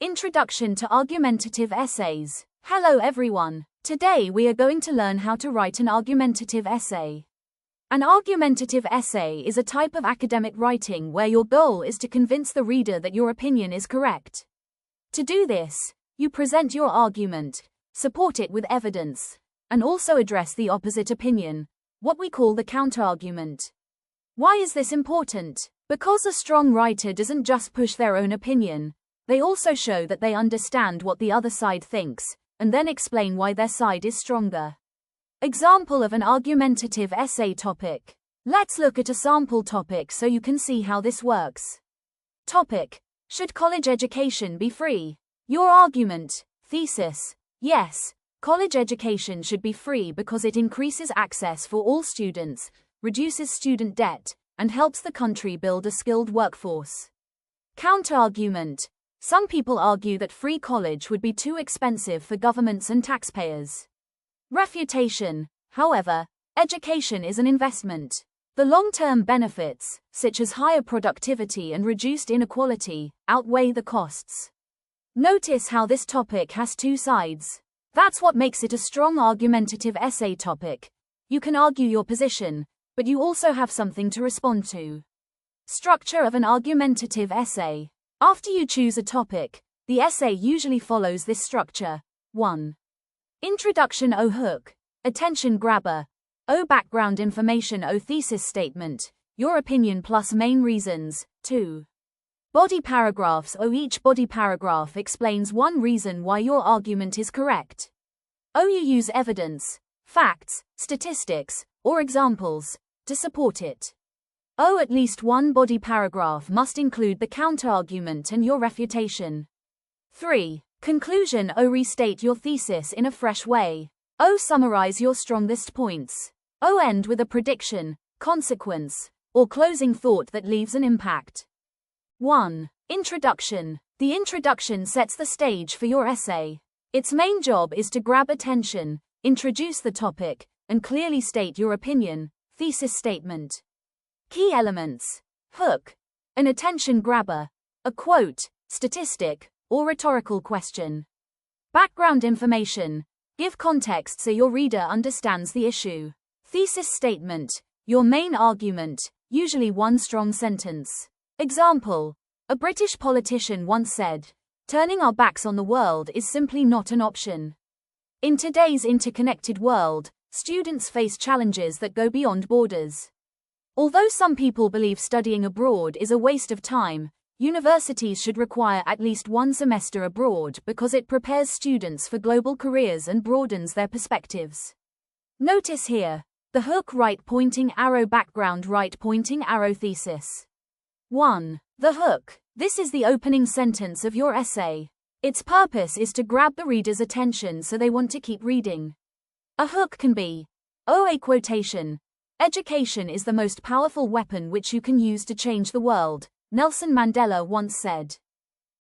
Introduction to Argumentative Essays. Hello everyone. Today we are going to learn how to write an argumentative essay. An argumentative essay is a type of academic writing where your goal is to convince the reader that your opinion is correct. To do this, you present your argument, support it with evidence, and also address the opposite opinion, what we call the counterargument. Why is this important? Because a strong writer doesn't just push their own opinion, they also show that they understand what the other side thinks, and then explain why their side is stronger. Example of an argumentative essay topic. Let's look at a sample topic so you can see how this works. Topic: should college education be free? Your argument, thesis: yes, college education should be free because it increases access for all students, reduces student debt, and helps the country build a skilled workforce. Counterargument: some people argue that free college would be too expensive for governments and taxpayers. Refutation: however, education is an investment. The long-term benefits, such as higher productivity and reduced inequality, outweigh the costs. Notice how this topic has two sides. That's what makes it a strong argumentative essay topic. You can argue your position, but you also have something to respond to. Structure of an argumentative essay. After you choose a topic, the essay usually follows this structure. 1. Introduction. O hook. Attention grabber. O background information. O thesis statement. Your opinion plus main reasons. 2. Body paragraphs. O each body paragraph explains one reason why your argument is correct. O you use evidence, facts, statistics, or examples to support it. O at least one body paragraph must include the counterargument and your refutation. 3. Conclusion. O restate your thesis in a fresh way. O summarize your strongest points. O end with a prediction, consequence, or closing thought that leaves an impact. 1. Introduction. The introduction sets the stage for your essay. Its main job is to grab attention, introduce the topic, and clearly state your opinion. Thesis statement. Key elements. Hook. An attention grabber. A quote, statistic, or rhetorical question. Background information. Give context so your reader understands the issue. Thesis statement. Your main argument, usually one strong sentence. Example: a British politician once said, "Turning our backs on the world is simply not an option." In today's interconnected world, students face challenges that go beyond borders. Although some people believe studying abroad is a waste of time, universities should require at least one semester abroad because it prepares students for global careers and broadens their perspectives. Notice here, the hook right pointing arrow background right pointing arrow thesis. 1. The hook. This is the opening sentence of your essay. Its purpose is to grab the reader's attention so they want to keep reading. A hook can be a quotation. Education is the most powerful weapon which you can use to change the world, Nelson Mandela once said.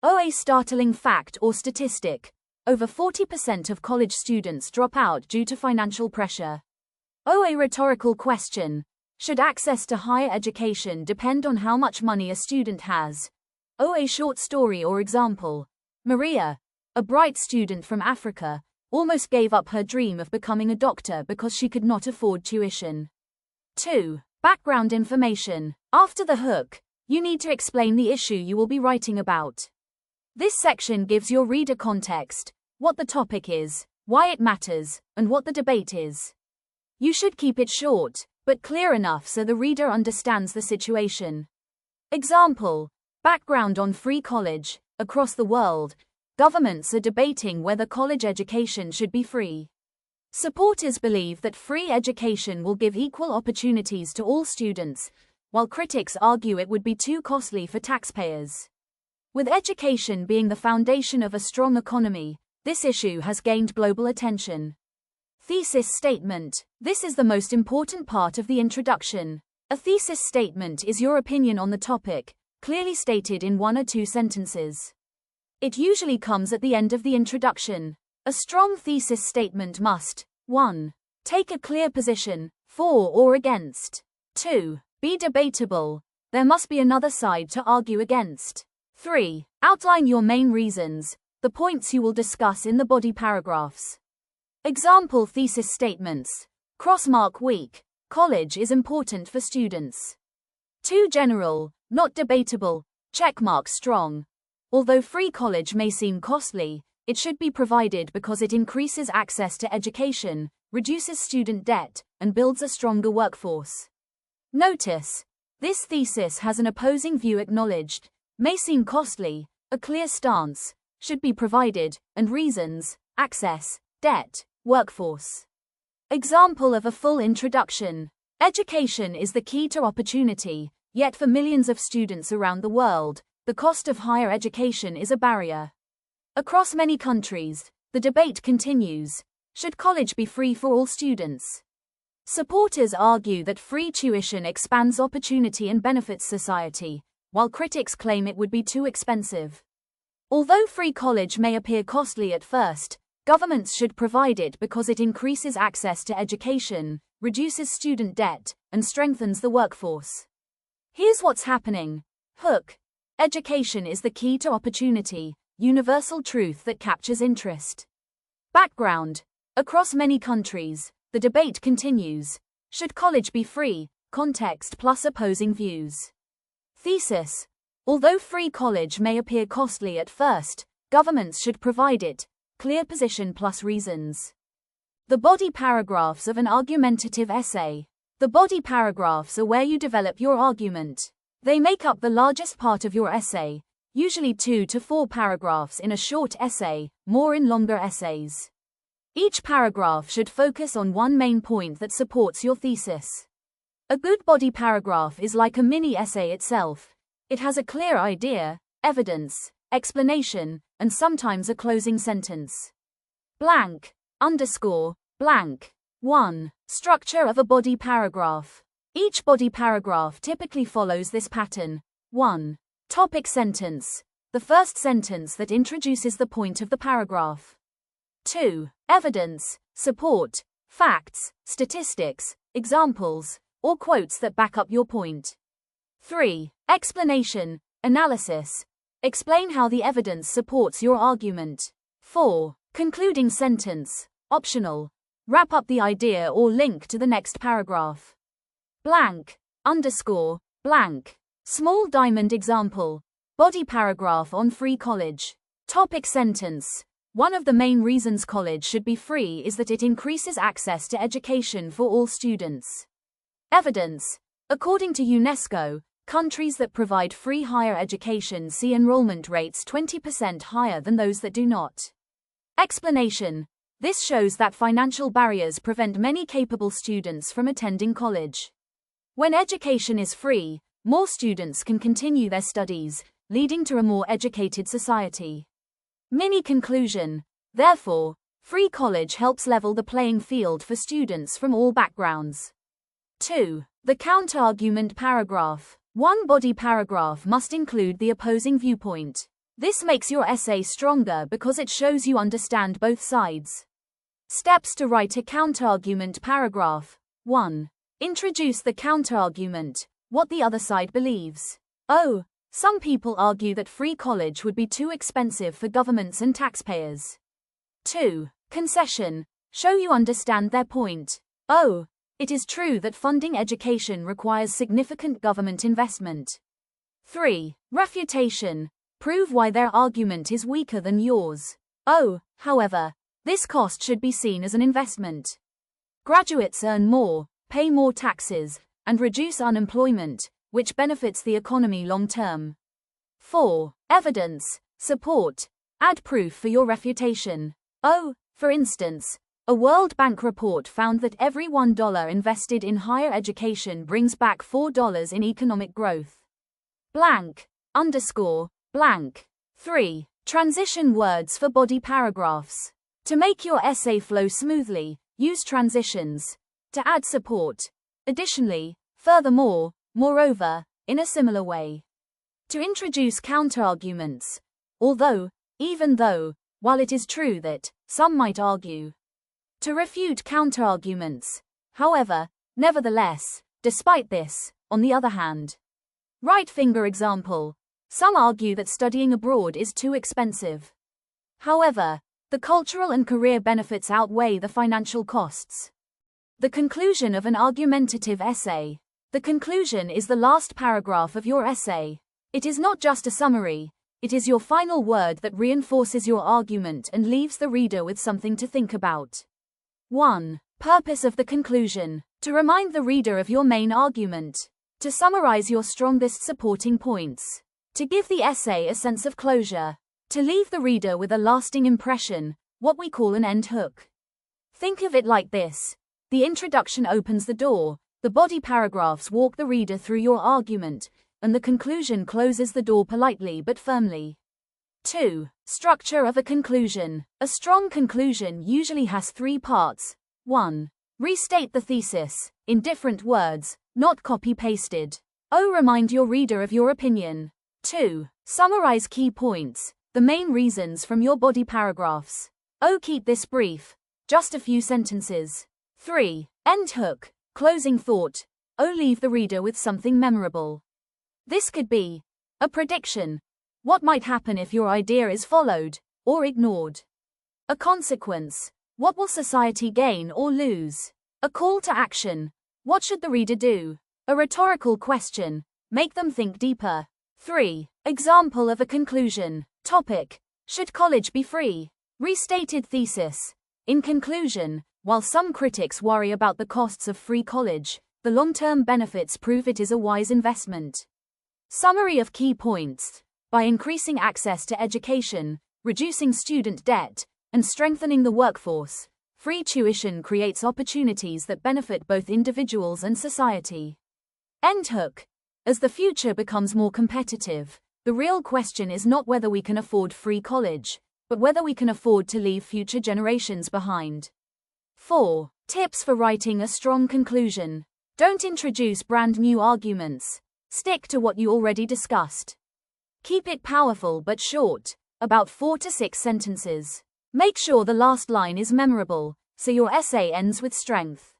A startling fact or statistic. Over 40% of college students drop out due to financial pressure. A rhetorical question. Should access to higher education depend on how much money a student has? A short story or example. Maria, a bright student from Africa, almost gave up her dream of becoming a doctor because she could not afford tuition. 2. Background information. After the hook, you need to explain the issue you will be writing about. This section gives your reader context, what the topic is, why it matters, and what the debate is. You should keep it short, but clear enough so the reader understands the situation. Example: background on free college. Across the world, governments are debating whether college education should be free. Supporters believe that free education will give equal opportunities to all students, while critics argue it would be too costly for taxpayers. With education being the foundation of a strong economy, this issue has gained global attention. Thesis statement. This is the most important part of the introduction. A thesis statement is your opinion on the topic, clearly stated in one or two sentences. It usually comes at the end of the introduction. A strong thesis statement must: 1. Take a clear position, for or against. 2. Be debatable. There must be another side to argue against. 3. Outline your main reasons, the points you will discuss in the body paragraphs. Example thesis statements. Crossmark weak. College is important for students. Too general, not debatable. Checkmark strong. Although free college may seem costly, it should be provided because it increases access to education, reduces student debt, and builds a stronger workforce. Notice, this thesis has an opposing view acknowledged, may seem costly, a clear stance, should be provided, and reasons, access, debt, workforce. Example of a full introduction. Education is the key to opportunity, yet for millions of students around the world, the cost of higher education is a barrier. Across many countries, the debate continues. Should college be free for all students? Supporters argue that free tuition expands opportunity and benefits society, while critics claim it would be too expensive. Although free college may appear costly at first, governments should provide it because it increases access to education, reduces student debt, and strengthens the workforce. Here's what's happening. Hook. Education is the key to opportunity, universal truth that captures interest. Background. Across many countries, the debate continues. Should college be free? Context plus opposing views. Thesis. Although free college may appear costly at first, governments should provide it. Clear position plus reasons. The body paragraphs of an argumentative essay. The body paragraphs are where you develop your argument. They make up the largest part of your essay, usually 2 to 4 paragraphs in a short essay, more in longer essays. Each paragraph should focus on one main point that supports your thesis. A good body paragraph is like a mini essay itself. It has a clear idea, evidence, explanation, and sometimes a closing sentence. Blank, underscore, blank. 1. Structure of a body paragraph. Each body paragraph typically follows this pattern. 1. Topic sentence. The first sentence that introduces the point of the paragraph. 2. Evidence, support, facts, statistics, examples, or quotes that back up your point. 3. Explanation, analysis. Explain how the evidence supports your argument. 4. Concluding sentence, optional. Wrap up the idea or link to the next paragraph. Blank, underscore, blank. Small diamond example. Body paragraph on free college. Topic sentence. One of the main reasons college should be free is that it increases access to education for all students. Evidence. According to UNESCO, countries that provide free higher education see enrollment rates 20% higher than those that do not. Explanation. This shows that financial barriers prevent many capable students from attending college. When education is free, more students can continue their studies, leading to a more educated society. Mini conclusion. Therefore, free college helps level the playing field for students from all backgrounds. 2. The counter-argument paragraph. One body paragraph must include the opposing viewpoint. This makes your essay stronger because it shows you understand both sides. Steps to write a counter-argument paragraph. 1. Introduce the counter-argument, what the other side believes. Oh, some people argue that free college would be too expensive for governments and taxpayers. 2. Concession, show you understand their point. Oh, it is true that funding education requires significant government investment. 3. Refutation, prove why their argument is weaker than yours. Oh, however, this cost should be seen as an investment. Graduates earn more, pay more taxes, and reduce unemployment, which benefits the economy long term. 4. Evidence, support, add proof for your refutation. Oh, for instance, a World Bank report found that every $1 invested in higher education brings back $4 in economic growth. Blank, underscore, blank. 3. Transition words for body paragraphs. To make your essay flow smoothly, use transitions. To add support. Additionally, furthermore, moreover, in a similar way. To introduce counterarguments. Although, even though, while it is true that, some might argue. To refute counterarguments. However, nevertheless, despite this, on the other hand. Right finger example. Some argue that studying abroad is too expensive. However, the cultural and career benefits outweigh the financial costs. The conclusion of an argumentative essay. The conclusion is the last paragraph of your essay. It is not just a summary, it is your final word that reinforces your argument and leaves the reader with something to think about. 1. Purpose of the conclusion. To remind the reader of your main argument. To summarize your strongest supporting points. To give the essay a sense of closure. To leave the reader with a lasting impression, what we call an end hook. Think of it like this. The introduction opens the door, the body paragraphs walk the reader through your argument, and the conclusion closes the door politely but firmly. 2. Structure of a conclusion. A strong conclusion usually has 3 parts. 1. Restate the thesis, in different words, not copy-pasted. Remind your reader of your opinion. 2. Summarize key points, the main reasons from your body paragraphs. Keep this brief, just a few sentences. 3. End hook, closing thought. Leave the reader with something memorable. This could be a prediction. What might happen if your idea is followed or ignored? A consequence. What will society gain or lose? A call to action. What should the reader do? A rhetorical question. Make them think deeper. 3. Example of a conclusion. Topic. Should college be free? Restated thesis. In conclusion, while some critics worry about the costs of free college, the long-term benefits prove it is a wise investment. Summary of key points. By increasing access to education, reducing student debt, and strengthening the workforce, free tuition creates opportunities that benefit both individuals and society. End hook. As the future becomes more competitive, the real question is not whether we can afford free college, but whether we can afford to leave future generations behind. 4. Tips for writing a strong conclusion. Don't introduce brand new arguments. Stick to what you already discussed. Keep it powerful but short, about 4 to 6 sentences. Make sure the last line is memorable, so your essay ends with strength.